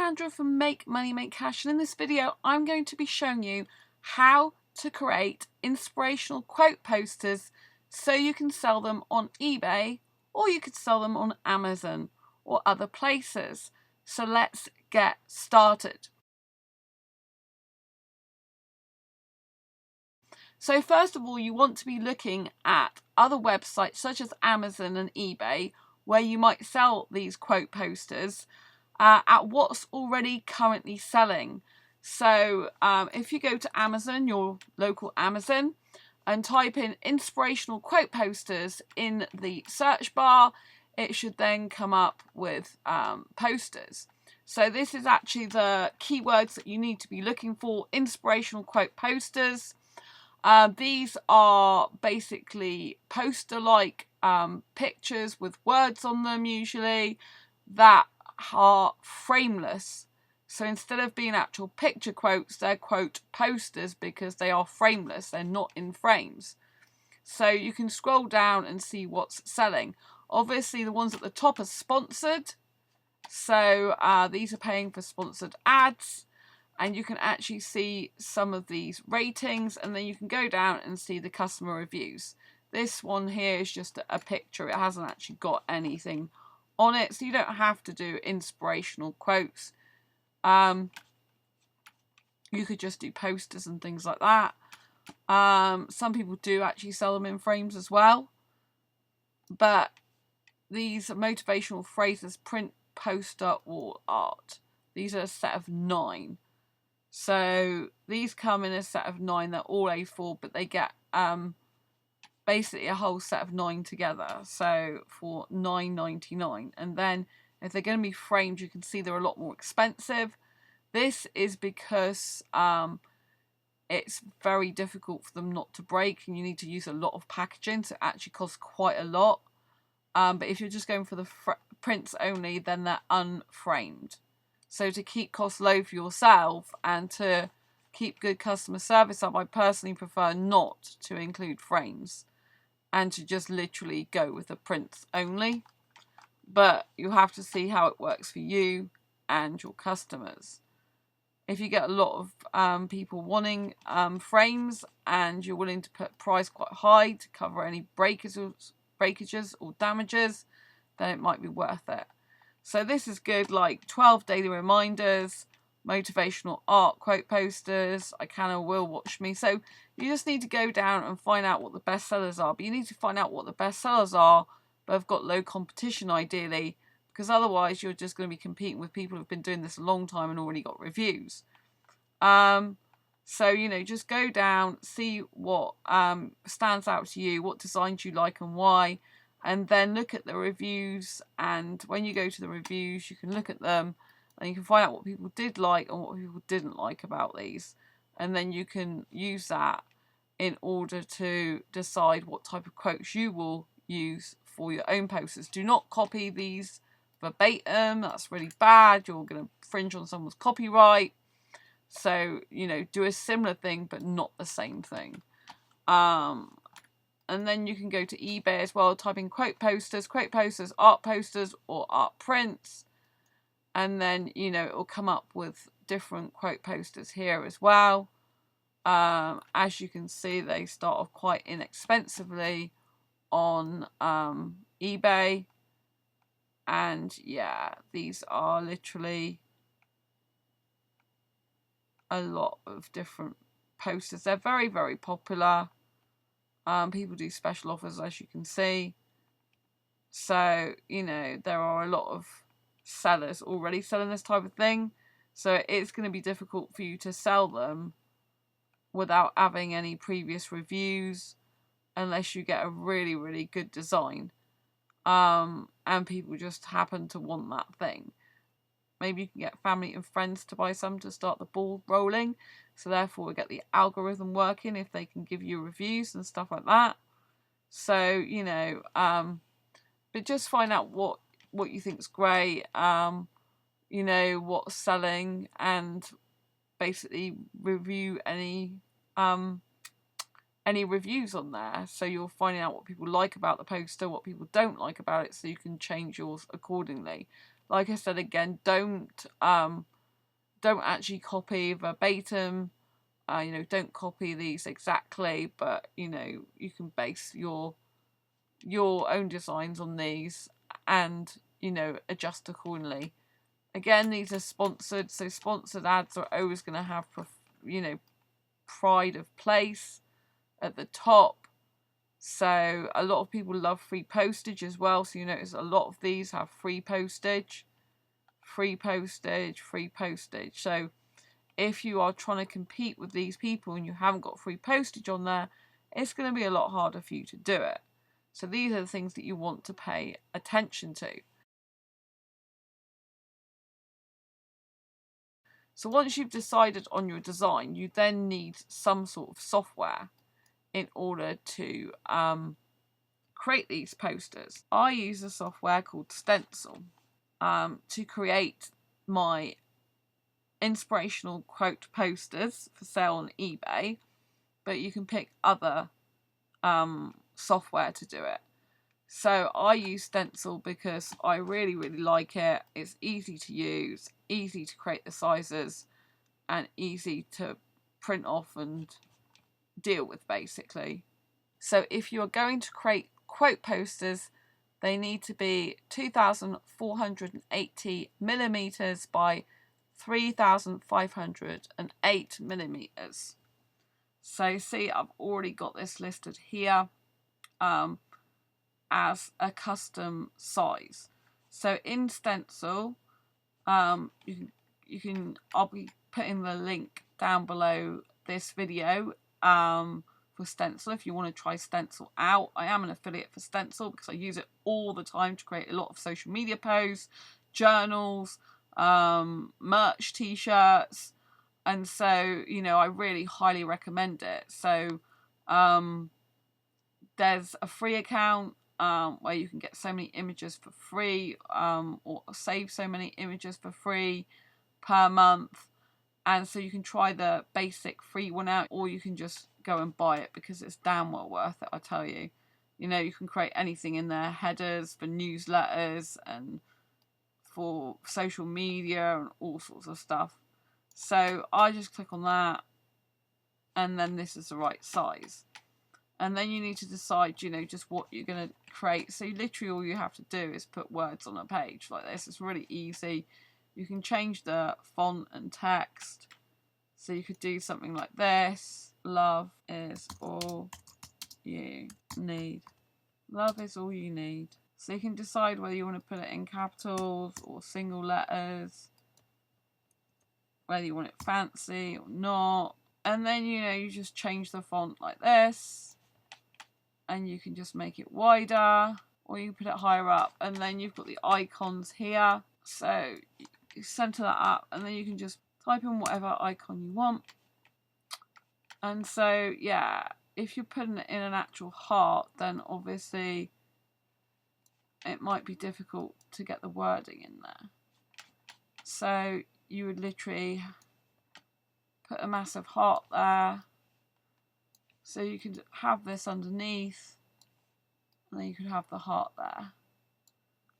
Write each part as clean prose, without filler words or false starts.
Sandra from Make Money, Make Cash, and in this video I'm going to be showing you how to create inspirational quote posters so you can sell them on eBay, or you could sell them on Amazon or other places. So let's get started. So first of all, you want to be looking at other websites such as Amazon and eBay where you might sell these quote posters at what's already currently selling. So if you go to Amazon, your local Amazon, and type in inspirational quote posters in the search bar, it should then come up with posters. So this is actually the keywords that you need to be looking for: inspirational quote posters. These are basically poster-like pictures with words on them, usually, that are frameless. So instead of being actual picture quotes, they're quote posters because they are frameless. They're not in frames. So you can scroll down and see what's selling. Obviously, the ones at the top are sponsored. So these are paying for sponsored ads. And you can actually see some of these ratings, and then you can go down and see the customer reviews. This one here is just a picture. It hasn't actually got anything on it, so you don't have to do inspirational quotes. You could just do posters and things like that. Some people do actually sell them in frames as well. But these motivational phrases: print, poster, or art. These are a set of 9. So these come in a set of 9. They're all A4, but they get basically a whole set of 9 together. So for $9.99. And then if they're going to be framed, you can see they're a lot more expensive. This is because it's very difficult for them not to break, and you need to use a lot of packaging, so it actually costs quite a lot. But if you're just going for the prints only, then they're unframed. So to keep costs low for yourself and to keep good customer service up, I personally prefer not to include frames and to just literally go with the prints only. But you have to see how it works for you and your customers. If you get a lot of people wanting frames and you're willing to put price quite high to cover any breakages or damages, then it might be worth it. So this is good, like 12 daily reminders, motivational art quote posters, I can or will watch me. So you just need to go down and find out what the best sellers are. But you need to find out what the best sellers are, but have got low competition ideally, because otherwise you're just going to be competing with people who've been doing this a long time and already got reviews. So, you know, just go down, see what stands out to you, what designs you like and why. And then look at the reviews, and when you go to the reviews, you can look at them and you can find out what people did like and what people didn't like about these. And then you can use that in order to decide what type of quotes you will use for your own posters. Do not copy these verbatim. That's really bad. You're going to infringe on someone's copyright. So, you know, do a similar thing but not the same thing. And then you can go to eBay as well, type in quote posters, art posters, or art prints. And then, you know, it will come up with different quote posters here as well. As you can see, they start off quite inexpensively on eBay. And yeah, these are literally a lot of different posters. They're very, very popular. People do special offers, as you can see. So, you know, there are a lot of sellers already selling this type of thing. So it's going to be difficult for you to sell them without having any previous reviews, unless you get a really, really good design. And people just happen to want that thing. Maybe you can get family and friends to buy some to start the ball rolling. So therefore we get the algorithm working if they can give you reviews and stuff like that. So, you know, but just find out what you think's great, you know, what's selling, and basically review any reviews on there. So you're finding out what people like about the poster, what people don't like about it, so you can change yours accordingly. Like I said again, don't don't actually copy verbatim. You know, don't copy these exactly, but you know, you can base your own designs on these and, you know, adjust accordingly. Again, these are sponsored, so sponsored ads are always going to have, you know, pride of place at the top. So a lot of people love free postage as well. So you notice a lot of these have free postage, free postage, free postage. So if you are trying to compete with these people and you haven't got free postage on there, it's going to be a lot harder for you to do it. So these are the things that you want to pay attention to. So once you've decided on your design, you then need some sort of software in order to create these posters. I use a software called Stencil to create my inspirational quote posters for sale on eBay, but you can pick other software to do it. So I use Stencil because I really like it. It's easy to use, easy to create the sizes, and easy to print off and deal with, basically. So if you're going to create quote posters, they need to be 2,480 millimeters by 3,508 millimeters. So see, I've already got this listed here as a custom size. So in Stencil, I'll be putting the link down below this video for Stencil if you want to try Stencil out. I am an affiliate for Stencil because I use it all the time to create a lot of social media posts, journals, merch, t-shirts, and so, you know, I really highly recommend it. So there's a free account where you can get so many images for free, or save so many images for free per month. And so you can try the basic free one out, or you can just go and buy it because it's damn well worth it, I tell you. You know, you can create anything in there, headers for newsletters and for social media and all sorts of stuff. So I just click on that, and then this is the right size. And then you need to decide, you know, just what you're going to create. So literally all you have to do is put words on a page like this. It's really easy. You can change the font and text. So you could do something like this. Love is all you need. Love is all you need. So you can decide whether you want to put it in capitals or single letters, whether you want it fancy or not. And then, you know, you just change the font like this. And you can just make it wider, or you can put it higher up. And then you've got the icons here. So you center that up, and then you can just type in whatever icon you want. And so, yeah, if you're putting it in an actual heart, then obviously it might be difficult to get the wording in there. So you would literally put a massive heart there. So you can have this underneath, and then you could have the heart there.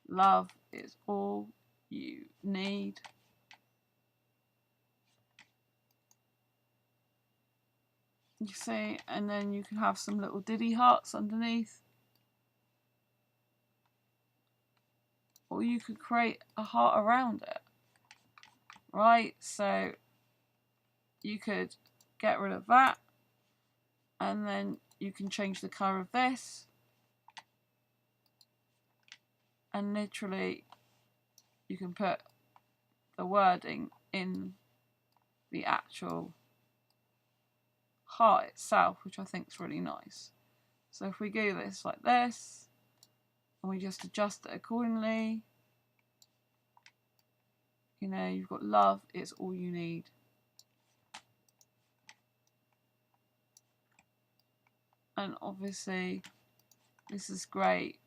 Love is all you need. You see, and then you can have some little diddy hearts underneath. Or you could create a heart around it. Right, so you could get rid of that. And then you can change the colour of this. And literally, you can put the wording in the actual heart itself, which I think is really nice. So if we do this like this, and we just adjust it accordingly, you know, you've got love is all you need. And obviously, this is great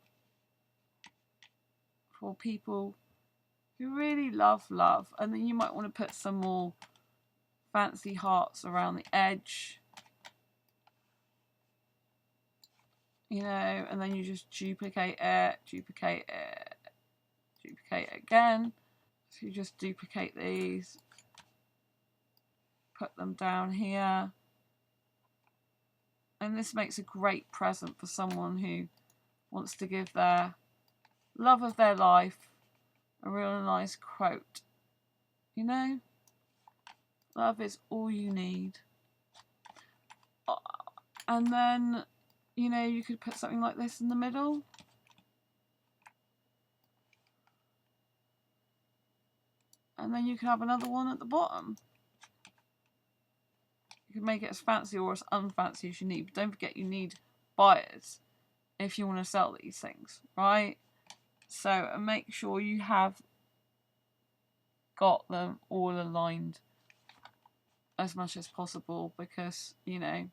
for people who really love love. And then you might want to put some more fancy hearts around the edge, you know, and then you just duplicate it, duplicate it, duplicate it again. So you just duplicate these, put them down here. And this makes a great present for someone who wants to give their love of their life a real nice quote. You know, love is all you need. And then, you know, you could put something like this in the middle. And then you could have another one at the bottom. You can make it as fancy or as unfancy as you need. But don't forget, you need buyers if you want to sell these things, right? So make sure you have got them all aligned as much as possible, because, you know,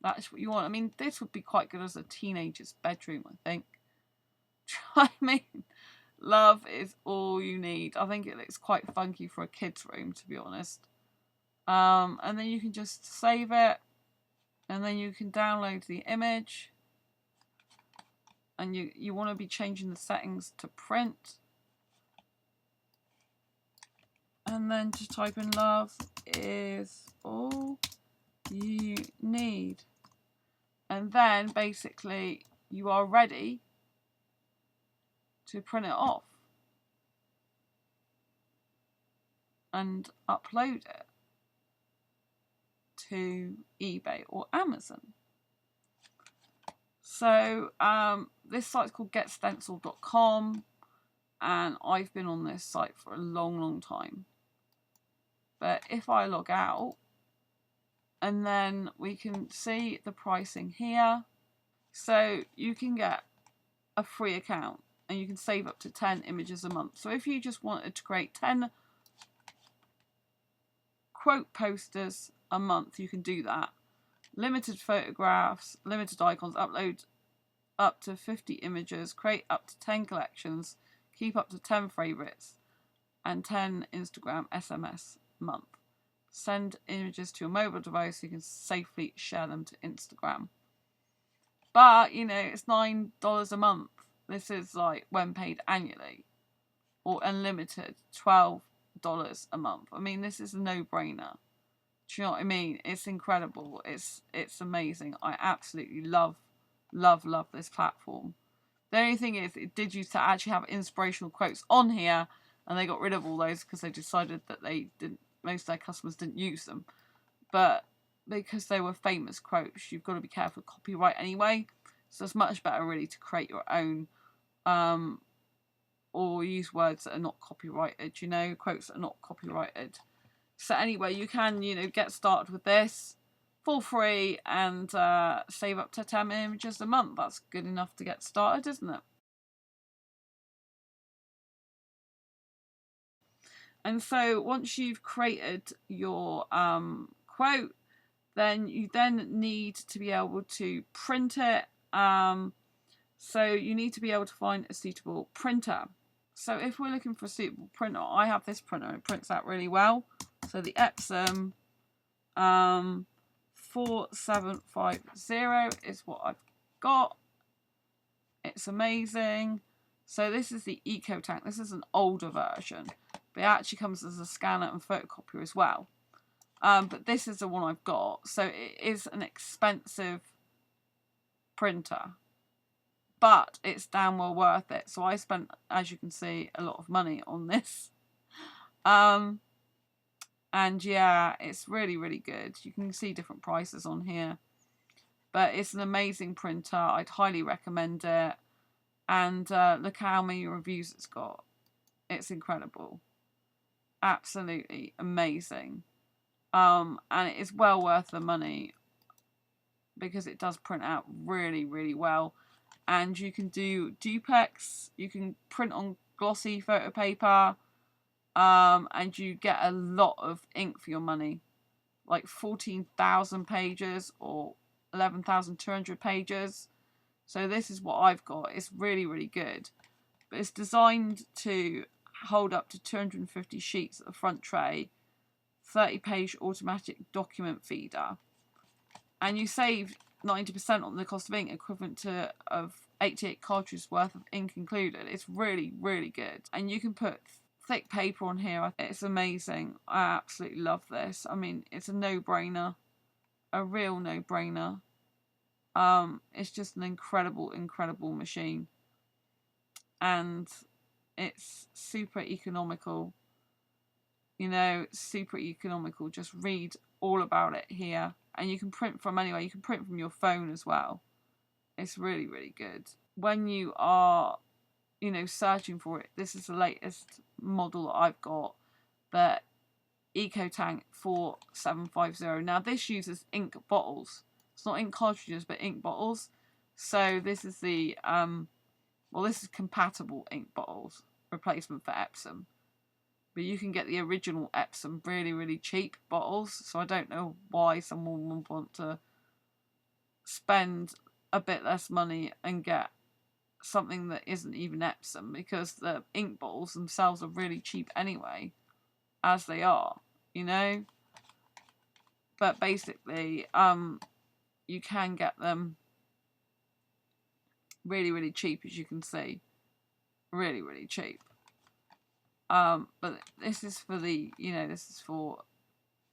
that's what you want. I mean, this would be quite good as a teenager's bedroom, I think. I mean, love is all you need. I think it looks quite funky for a kid's room, to be honest. And then you can just save it, and then you can download the image, and you want to be changing the settings to print, and then just type in love is all you need, and then basically you are ready to print it off and upload it to eBay or Amazon. So this site's called getstencil.com, and I've been on this site for a long time. But if I log out, and then we can see the pricing here. So you can get a free account and you can save up to 10 images a month. So if you just wanted to create 10 quote posters a month, you can do that. Limited photographs, limited icons, upload up to 50 images, create up to 10 collections, keep up to 10 favorites, and 10 Instagram SMS a month. Send images to your mobile device so you can safely share them to Instagram. But, you know, it's $9 a month. This is like when paid annually. Or unlimited, $12 a month. I mean, this is a no-brainer. Do you know what I mean? It's incredible. It's amazing. I absolutely love this platform. The only thing is, it did used to actually have inspirational quotes on here, and they got rid of all those because they decided that most of their customers didn't use them. But because they were famous quotes, you've got to be careful of copyright anyway. So it's much better really to create your own, or use words that are not copyrighted, you know, quotes that are not copyrighted. So anyway, you can, you know, get started with this for free and save up to 10 images a month. That's good enough to get started, isn't it? And so once you've created your quote, then you need to be able to print it. So you need to be able to find a suitable printer. So if we're looking for a suitable printer, I have this printer and it prints out really well. So the Epsom 4750 is what I've got. It's amazing. So this is the Eco Tank. This is an older version, but it actually comes as a scanner and photocopier as well. But this is the one I've got. So it is an expensive printer, but it's damn well worth it. So I spent, as you can see, a lot of money on this. And yeah, it's really good. You can see different prices on here, but it's an amazing printer. I'd highly recommend it. And look how many reviews it's got. It's incredible. Absolutely amazing. And it is well worth the money because it does print out really well. And you can do duplex, you can print on glossy photo paper, and you get a lot of ink for your money, like 14,000 pages or 11,200 pages. So this is what I've got. It's really good, but it's designed to hold up to 250 sheets at the front tray, 30-page automatic document feeder, and you save 90% on the cost of ink, equivalent to of 88 cartridges worth of ink included. It's really good, and you can put thick paper on here. It's amazing. I absolutely love this. I mean, it's a no-brainer, a real no-brainer. It's just an incredible machine, and it's super economical. You know, super economical. Just read all about it here, and you can print from anywhere. You can print from your phone as well. It's really good. When you are, you know, searching for it, this is the latest model that I've got, the EcoTank 4750. Now this uses ink bottles. It's not ink cartridges, but ink bottles. So this is the well, this is compatible ink bottles replacement for Epsom. But you can get the original Epsom really cheap bottles. So I don't know why someone would want to spend a bit less money and get something that isn't even Epsom, because the ink bottles themselves are really cheap anyway, as they are, you know. But basically, you can get them really cheap, as you can see, really cheap. But this is for the, you know, this is for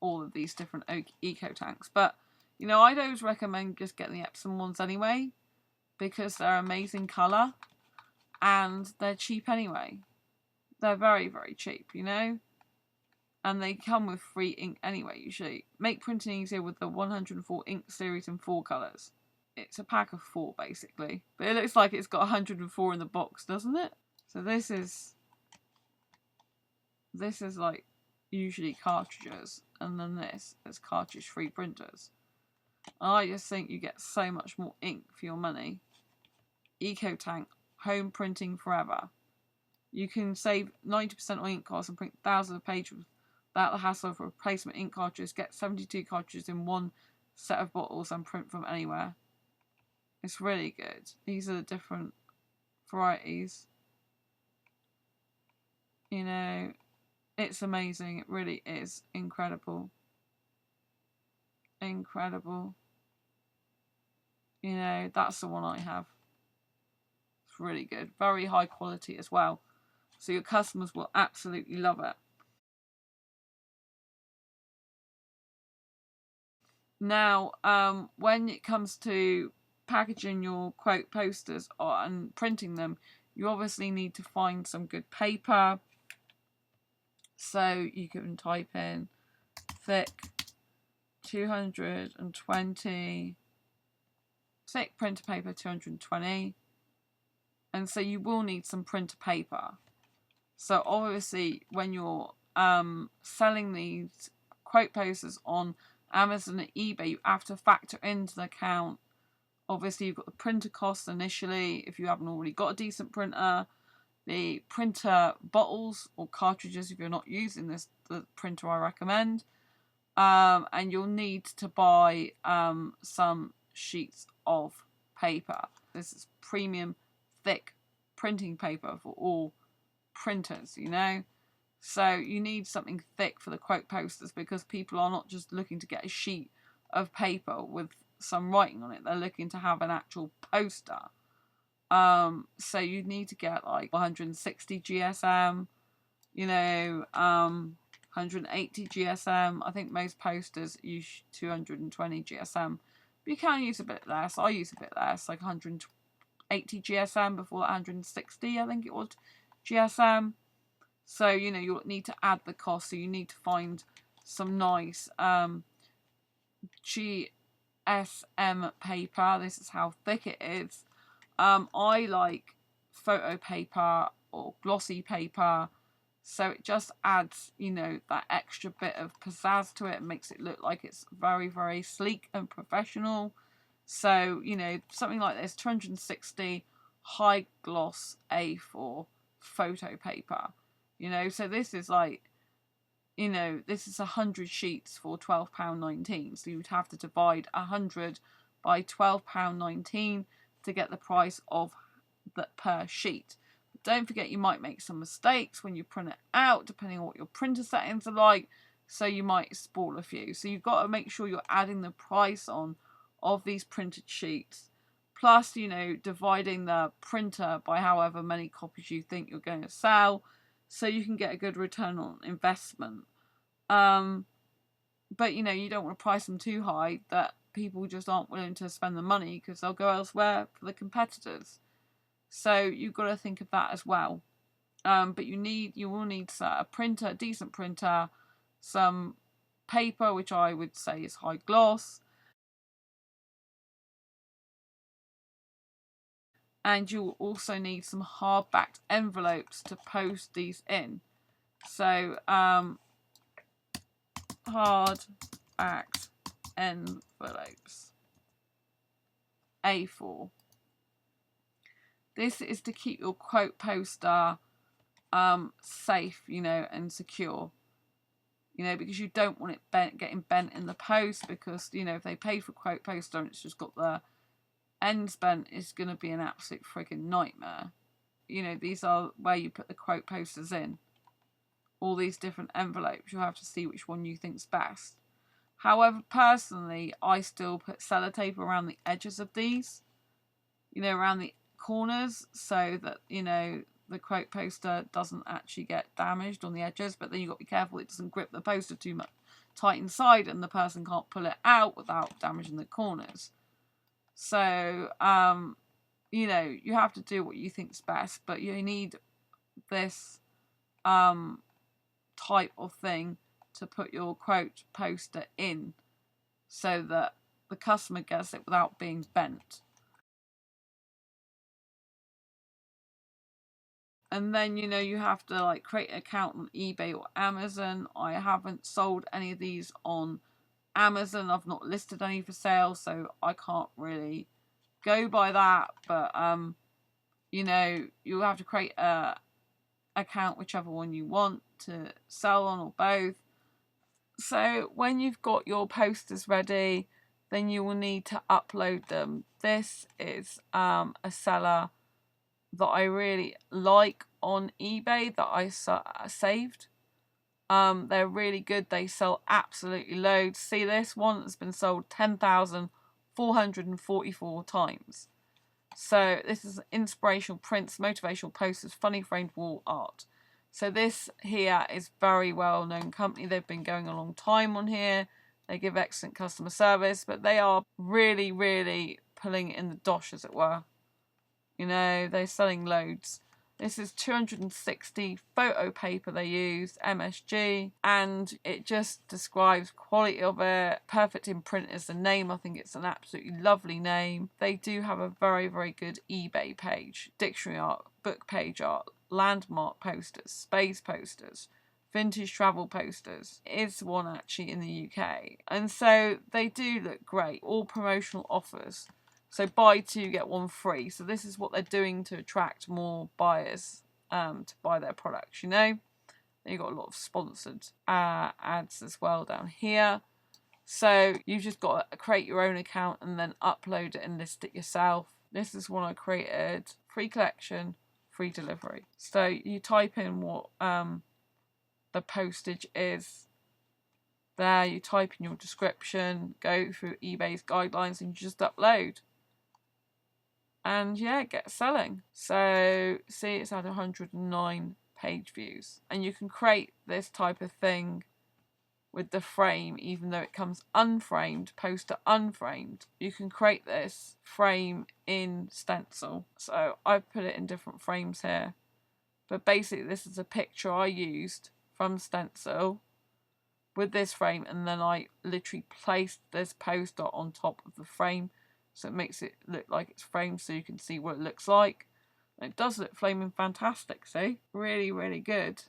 all of these different eco tanks. But, you know, I'd always recommend just getting the Epsom ones anyway, because they're amazing colour and they're cheap anyway. They're very cheap, you know, and they come with free ink anyway usually. Make printing easier with the 104 ink series in 4 colours. It's a pack of 4 basically, but it looks like it's got 104 in the box, doesn't it? So this is like usually cartridges, and then this is cartridge free printers. I just think you get so much more ink for your money. EcoTank, home printing forever. You can save 90% on ink costs and print thousands of pages without the hassle of replacement ink cartridges. Get 72 cartridges in one set of bottles and print from anywhere. It's really good. These are the different varieties. You know, it's amazing. It really is incredible. Incredible. You know, that's the one I have. It's really good. Very high quality as well. So your customers will absolutely love it. Now, when it comes to packaging your quote posters and printing them, you obviously need to find some good paper. So you can type in thick 220, thick printer paper 220, and so you will need some printer paper. So obviously when you're selling these quote posters on Amazon and eBay, you have to factor into the account. Obviously you've got the printer costs initially, if you haven't already got a decent printer, the printer bottles or cartridges if you're not using the printer I recommend, and you'll need to buy some sheets of paper. This is premium thick printing paper for all printers, you know. So you need something thick for the quote posters, because people are not just looking to get a sheet of paper with some writing on it, they're looking to have an actual poster. So you need to get like 160 GSM, you know, 180 GSM. I think most posters use 220 GSM, but you can use a bit less. I use a bit less, like 180 GSM before 160, I think it was, GSM. So, you know, you'll need to add the cost, so you need to find some nice GSM paper. This is how thick it is. I like photo paper or glossy paper, so it just adds, you know, that extra bit of pizzazz to it and makes it look like it's very sleek and professional. So, you know, something like this, 260 high gloss A4 photo paper, you know. So this is like, you know, this is 100 sheets for £12.19, so you'd have to divide 100 by £12.19 to get the price of that per sheet. But don't forget, you might make some mistakes when you print it out, depending on what your printer settings are like, so you might spoil a few. So you've got to make sure you're adding the price on of these printed sheets, plus, you know, dividing the printer by however many copies you think you're going to sell. so you can get a good return on investment. But you know, you don't want to price them too high that people just aren't willing to spend the money because they'll go elsewhere for the competitors. So you've got to think of that as well. But you will need a printer, a decent printer, some paper, which I would say is high gloss, and you'll also need some hard-backed envelopes to post these in. So hard-backed envelopes, A4. This is to keep your quote poster safe, you know, and secure. You know, because you don't want it getting bent in the post, because, you know, if they pay for quote poster and it's just got the ends bent, it's going to be an absolute frigging nightmare. You know, these are where you put the quote posters in. All these different envelopes, you'll have to see which one you think's best. However, personally, I still put sellotape around the edges of these, you know, around the corners, so that, you know, the quote poster doesn't actually get damaged on the edges. But then you've got to be careful it doesn't grip the poster too much tight inside and the person can't pull it out without damaging the corners. So you know, you have to do what you think's best, but you need this type of thing to put your quote poster in so that the customer gets it without being bent. And then, you know, you have to like create an account on eBay or Amazon. I haven't sold any of these on Amazon. I've not listed any for sale, so I can't really go by that. But you know, you have to create a account, whichever one you want to sell on, or both. So when you've got your posters ready, then you will need to upload them. This is a seller that I really like on eBay that I saved. They're really good. They sell absolutely loads. See, this one has been sold 10,444 times. So this is inspirational prints, motivational posters, funny framed wall art. So this here is very well known company. They've been going a long time on here. They give excellent customer service, but they are really, really pulling it in the dosh, as it were. You know, they're selling loads. This is 260 photo paper they use, MSG, and it just describes quality of it. Perfect in print is the name. I think it's an absolutely lovely name. They do have a very, very good eBay page, dictionary art, book page art, landmark posters, space posters, vintage travel posters. Is one actually in the UK. And so they do look great. All promotional offers. So buy two, get one free. So this is what they're doing to attract more buyers to buy their products, you know. You've got a lot of sponsored ads as well down here. So you've just got to create your own account and then upload it and list it yourself. This is one I created. Free collection, free delivery. So you type in what the postage is. There, you type in your description, go through eBay's guidelines, and you just upload. And yeah, get selling. So see, it's had 109 page views. And you can create this type of thing with the frame, even though it comes unframed, poster unframed. You can create this frame in Stencil. So I've put it in different frames here. But basically this is a picture I used from Stencil with this frame, and then I literally placed this poster on top of the frame. So it makes it look like it's framed so you can see what it looks like. And it does look flaming fantastic, see? Really, really good.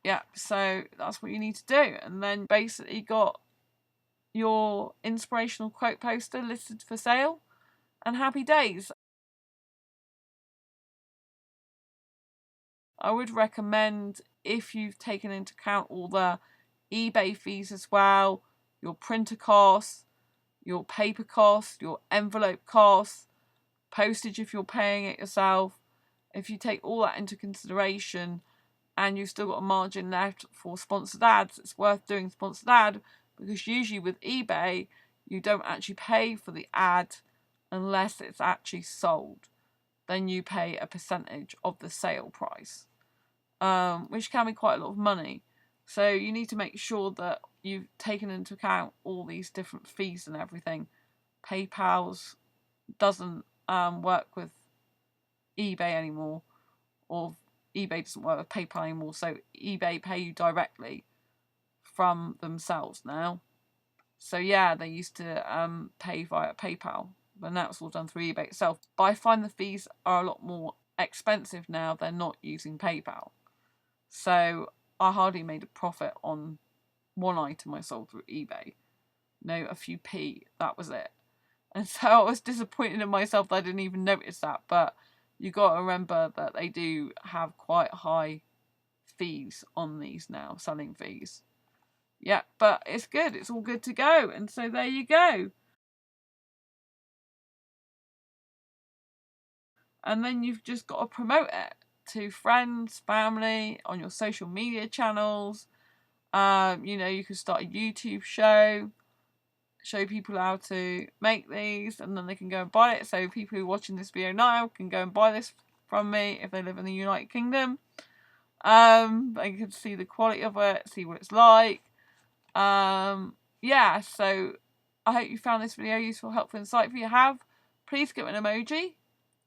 Yeah, so that's what you need to do. And then basically got your inspirational quote poster listed for sale. And happy days. I would recommend, if you've taken into account all the eBay fees as well, your printer costs, your paper costs, your envelope costs, postage if you're paying it yourself. If you take all that into consideration and you've still got a margin left for sponsored ads, it's worth doing sponsored ad, because usually with eBay you don't actually pay for the ad unless it's actually sold. then you pay a percentage of the sale price, which can be quite a lot of money. So you need to make sure that you've taken into account all these different fees and everything. PayPal's doesn't work with eBay anymore, or eBay doesn't work with PayPal anymore, so eBay pay you directly from themselves now. So yeah, they used to pay via PayPal, but now it's all done through eBay itself. But I find the fees are a lot more expensive now. They're not using PayPal. So I hardly made a profit on one item I sold through eBay. No, a few p, that was it. And so I was disappointed in myself that I didn't even notice that. But you got to remember that they do have quite high fees on these now, selling fees. Yeah, but it's good. It's all good to go. And so there you go. And then you've just got to promote it to friends, family, on your social media channels. You can start a YouTube show, show people how to make these, and then they can go and buy it. So people who are watching this video now can go and buy this from me if they live in the United Kingdom. They can see the quality of it, see what it's like. Yeah, so I hope you found this video useful, helpful, insightful. If you have, please give it an emoji.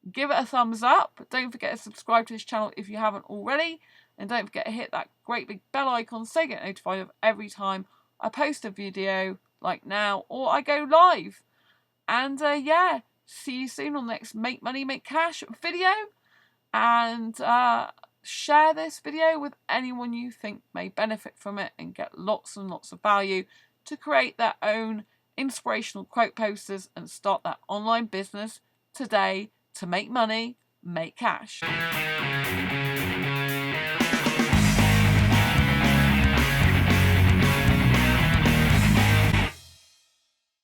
Give it a thumbs up. Don't forget to subscribe to this channel if you haven't already. And don't forget to hit that great big bell icon so you get notified of every time I post a video like now or I go live. And yeah, see you soon on the next Make Money, Make Cash video. And share this video with anyone you think may benefit from it and get lots and lots of value to create their own inspirational quote posters and start that online business today to make money, make cash.